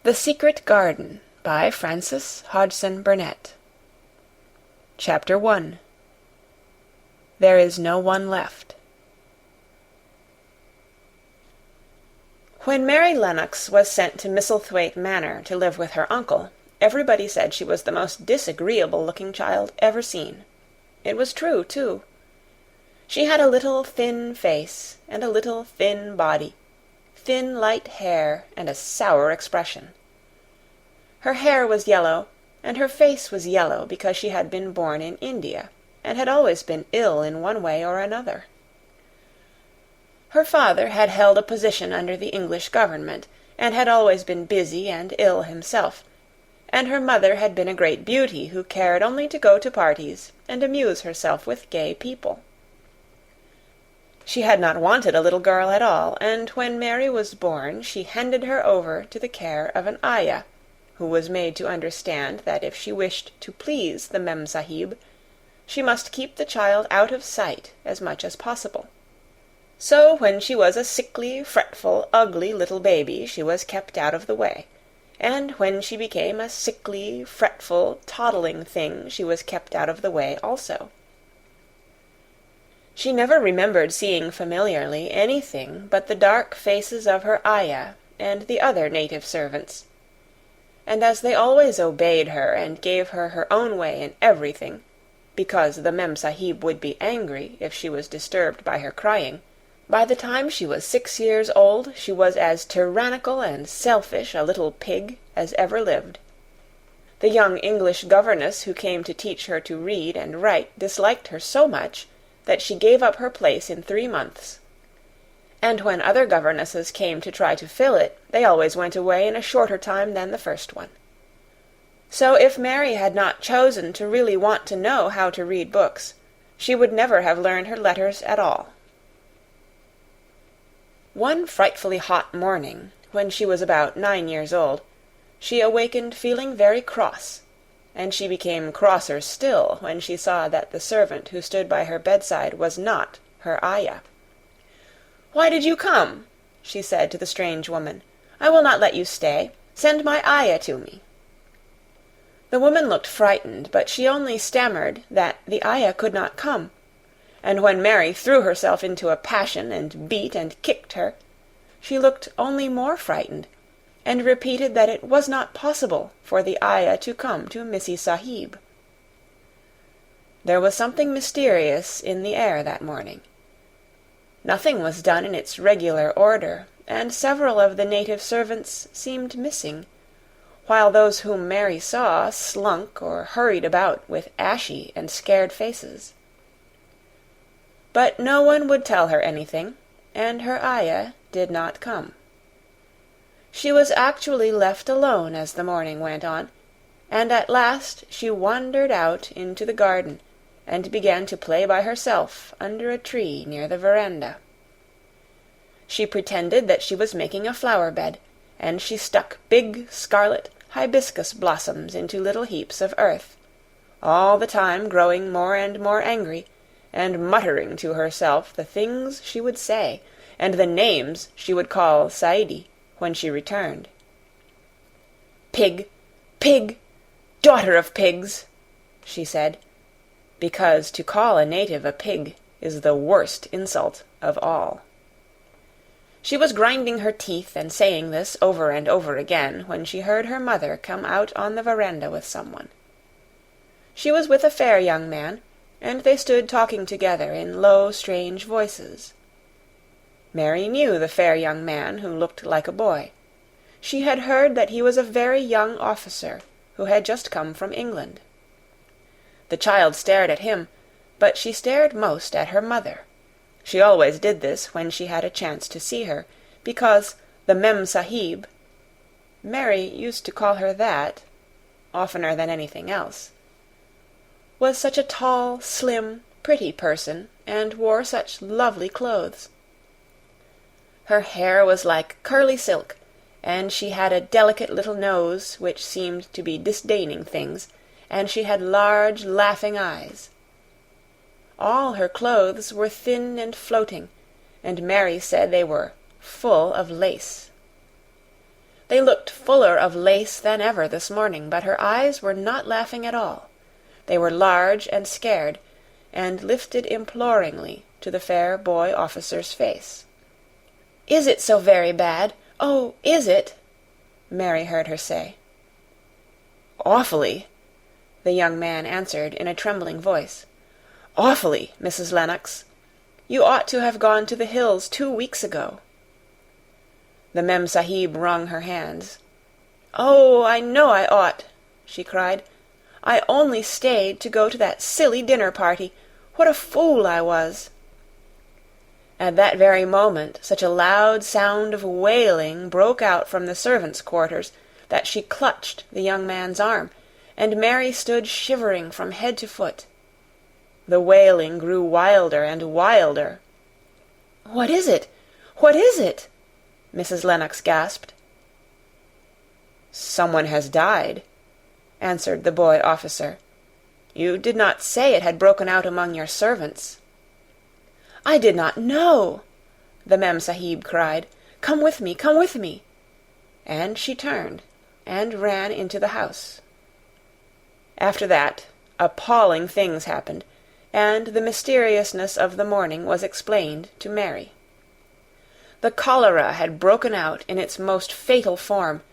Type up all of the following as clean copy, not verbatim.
The Secret Garden by Frances Hodgson Burnett. Chapter 1. There is no one left. When Mary Lennox was sent to Misselthwaite Manor to live with her uncle, everybody said she was the most disagreeable-looking child ever seen. It was true, too. She had a little thin face and a little thin body, thin light hair and a sour expression. Her hair was yellow, and her face was yellow because she had been born in India, and had always been ill in one way or another. Her father had held a position under the English government, and had always been busy and ill himself, and her mother had been a great beauty who cared only to go to parties and amuse herself with gay people. She had not wanted a little girl at all, and when Mary was born she handed her over to the care of an ayah, who was made to understand that if she wished to please the Mem Sahib, she must keep the child out of sight as much as possible. So when she was a sickly, fretful, ugly little baby, she was kept out of the way, and when she became a sickly, fretful, toddling thing, she was kept out of the way also. She never remembered seeing familiarly anything but the dark faces of her ayah and the other native servants, and as they always obeyed her and gave her her own way in everything, because the Mem Sahib would be angry if she was disturbed by her crying, by the time she was 6 years old she was as tyrannical and selfish a little pig as ever lived. The young English governess who came to teach her to read and write disliked her so much that she gave up her place in 3 months. And when other governesses came to try to fill it, they always went away in a shorter time than the first one. So if Mary had not chosen to really want to know how to read books, she would never have learned her letters at all. One frightfully hot morning, when she was about 9 years old, she awakened feeling very cross, and she became crosser still when she saw that the servant who stood by her bedside was not her ayah. "Why did you come?" she said to the strange woman. "I will not let you stay. Send my ayah to me." The woman looked frightened, but she only stammered that the ayah could not come, and when Mary threw herself into a passion and beat and kicked her, she looked only more frightened, and repeated that it was not possible for the ayah to come to Missy Sahib. There was something mysterious in the air that morning. Nothing was done in its regular order, and several of the native servants seemed missing, while those whom Mary saw slunk or hurried about with ashy and scared faces. But no one would tell her anything, and her ayah did not come. She was actually left alone as the morning went on, and at last she wandered out into the garden and began to play by herself under a tree near the veranda. She pretended that she was making a flower-bed, and she stuck big scarlet hibiscus blossoms into little heaps of earth, all the time growing more and more angry, and muttering to herself the things she would say, and the names she would call Saidi when she returned. "Pig! Pig! Daughter of pigs!" she said, because to call a native a pig is the worst insult of all. She was grinding her teeth and saying this over and over again when she heard her mother come out on the veranda with someone. She was with a fair young man, and they stood talking together in low, strange voices. Mary knew the fair young man who looked like a boy. She had heard that he was a very young officer who had just come from England. The child stared at him, but she stared most at her mother. She always did this when she had a chance to see her, because the Mem Sahib, Mary used to call her that, oftener than anything else, was such a tall, slim, pretty person, and wore such lovely clothes. Her hair was like curly silk, and she had a delicate little nose which seemed to be disdaining things, and she had large, laughing eyes. All her clothes were thin and floating, and Mary said they were full of lace. They looked fuller of lace than ever this morning, but her eyes were not laughing at all. They were large and scared, and lifted imploringly to the fair boy officer's face. "Is it so very bad? Oh, is it?" Mary heard her say. "Awfully," the young man answered in a trembling voice. "Awfully, Mrs. Lennox. You ought to have gone to the hills 2 weeks ago." The Mem-Sahib wrung her hands. "Oh, I know I ought," she cried. "I only stayed to go to that silly dinner party. What a fool I was!" At that very moment such a loud sound of wailing broke out from the servants' quarters that she clutched the young man's arm, and Mary stood shivering from head to foot. The wailing grew wilder and wilder. "What is it? What is it?" Mrs. Lennox gasped. "Someone has died," answered the boy officer. "You did not say it had broken out among your servants." "I did not know," the Mem-Sahib cried. "Come with me, come with me." And she turned and ran into the house. After that, appalling things happened, and the mysteriousness of the morning was explained to Mary. The cholera had broken out in its most fatal form,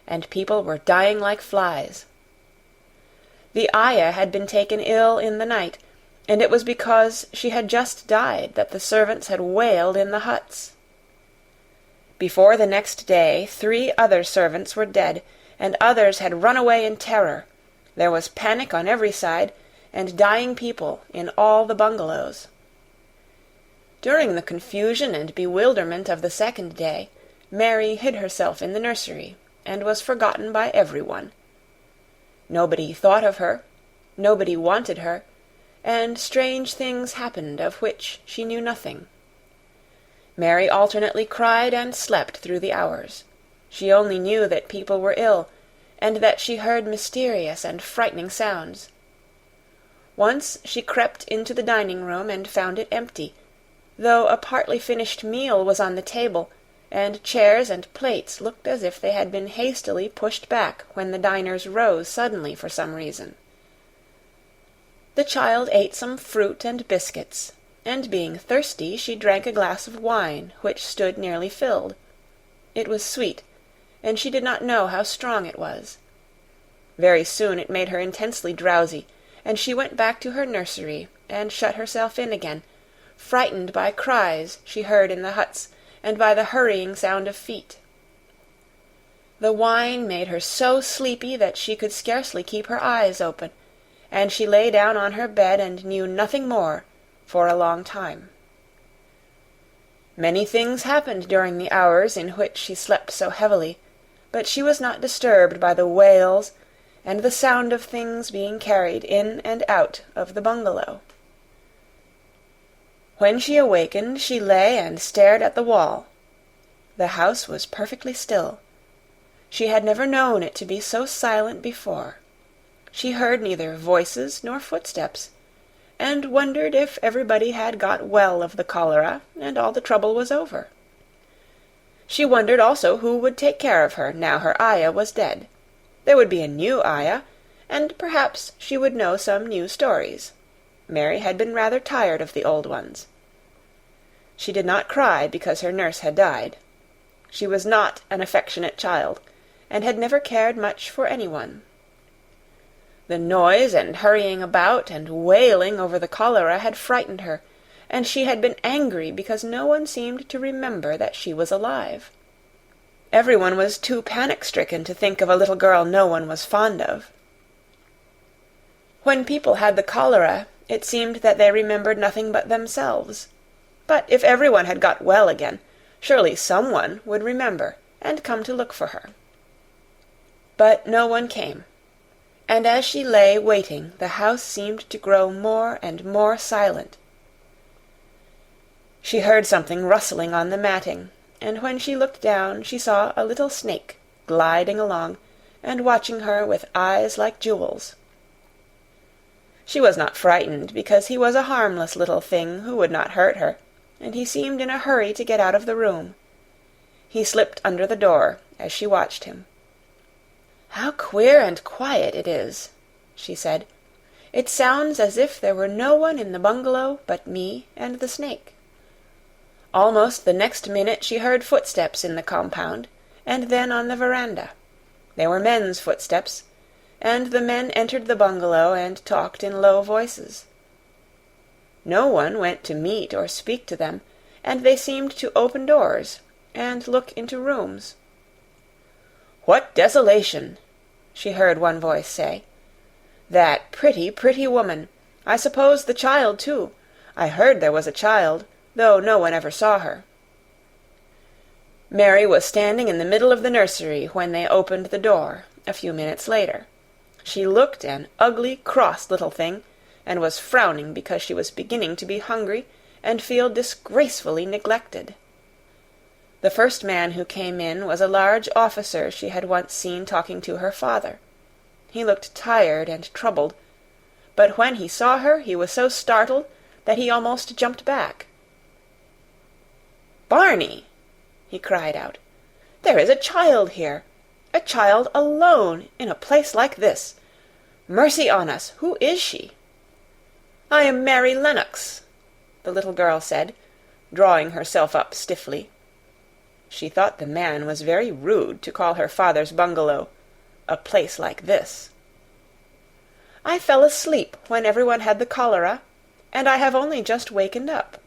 and people were dying like flies. The ayah had been taken ill in the night, and it was because she had just died that the servants had wailed in the huts. Before the next day 3 other servants were dead, and others had run away in terror. There was panic on every side, and dying people in all the bungalows. During the confusion and bewilderment of the second day, Mary hid herself in the nursery, and was forgotten by everyone. Nobody thought of her, nobody wanted her, and strange things happened of which she knew nothing. Mary alternately cried and slept through the hours. She only knew that people were ill, and that she heard mysterious and frightening sounds. Once she crept into the dining-room and found it empty, though a partly finished meal was on the table, and chairs and plates looked as if they had been hastily pushed back when the diners rose suddenly for some reason. The child ate some fruit and biscuits, and being thirsty she drank a glass of wine which stood nearly filled. It was sweet, and she did not know how strong it was. Very soon it made her intensely drowsy, and she went back to her nursery and shut herself in again, frightened by cries she heard in the huts and by the hurrying sound of feet. The wine made her so sleepy that she could scarcely keep her eyes open, and she lay down on her bed and knew nothing more for a long time. Many things happened during the hours in which she slept so heavily, but she was not disturbed by the wails and the sound of things being carried in and out of the bungalow. When she awakened, she lay and stared at the wall. The house was perfectly still. She had never known it to be so silent before. She heard neither voices nor footsteps, and wondered if everybody had got well of the cholera and all the trouble was over. She wondered also who would take care of her now her ayah was dead. There would be a new ayah, and perhaps she would know some new stories. Mary had been rather tired of the old ones. She did not cry because her nurse had died. She was not an affectionate child, and had never cared much for anyone. The noise and hurrying about and wailing over the cholera had frightened her, and she had been angry because no one seemed to remember that she was alive. Everyone was too panic-stricken to think of a little girl no one was fond of. When people had the cholera, it seemed that they remembered nothing but themselves. But if everyone had got well again, surely someone would remember and come to look for her. But no one came, and as she lay waiting, the house seemed to grow more and more silent. She heard something rustling on the matting, and when she looked down she saw a little snake gliding along and watching her with eyes like jewels. She was not frightened, because he was a harmless little thing who would not hurt her, and he seemed in a hurry to get out of the room. He slipped under the door as she watched him. "How queer and quiet it is," she said. "It sounds as if there were no one in the bungalow but me and the snake." Almost the next minute she heard footsteps in the compound, and then on the veranda. They were men's footsteps, and the men entered the bungalow and talked in low voices. No one went to meet or speak to them, and they seemed to open doors and look into rooms. "What desolation!" she heard one voice say. "That pretty, pretty woman! I suppose the child, too. I heard there was a child, though no one ever saw her." Mary was standing in the middle of the nursery when they opened the door, a few minutes later. She looked an ugly, cross little thing, and was frowning because she was beginning to be hungry and feel disgracefully neglected. The first man who came in was a large officer she had once seen talking to her father. He looked tired and troubled, but when he saw her he was so startled that he almost jumped back. "Barney!" he cried out. "There is a child here! A child alone in a place like this! Mercy on us, who is she?" "I am Mary Lennox," the little girl said, drawing herself up stiffly. She thought the man was very rude to call her father's bungalow a place like this. "I fell asleep when everyone had the cholera, and I have only just wakened up.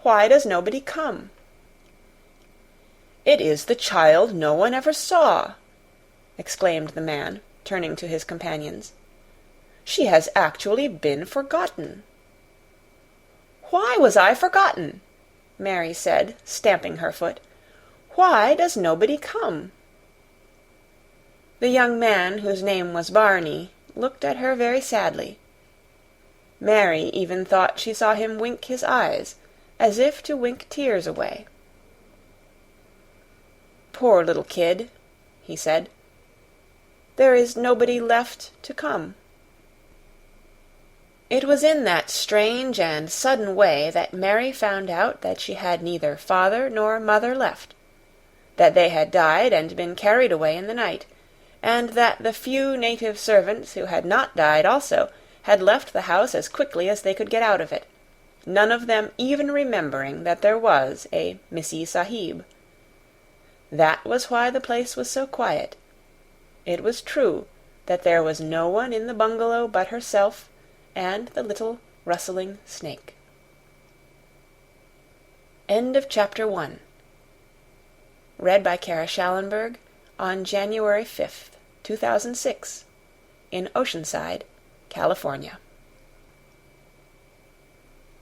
Why does nobody come?" "It is the child no one ever saw," exclaimed the man, turning to his companions. "She has actually been forgotten." "Why was I forgotten?" Mary said, stamping her foot. "Why does nobody come?" The young man, whose name was Barney, looked at her very sadly. Mary even thought she saw him wink his eyes, as if to wink tears away. "Poor little kid," he said. "There is nobody left to come." It was in that strange and sudden way that Mary found out that she had neither father nor mother left, that they had died and been carried away in the night, and that the few native servants who had not died also had left the house as quickly as they could get out of it, none of them even remembering that there was a Missie Sahib. That was why the place was so quiet. It was true that there was no one in the bungalow but herself and the little rustling snake. End of Chapter 1. Read by Kara Schallenberg on January 5th, 2006, in Oceanside, California.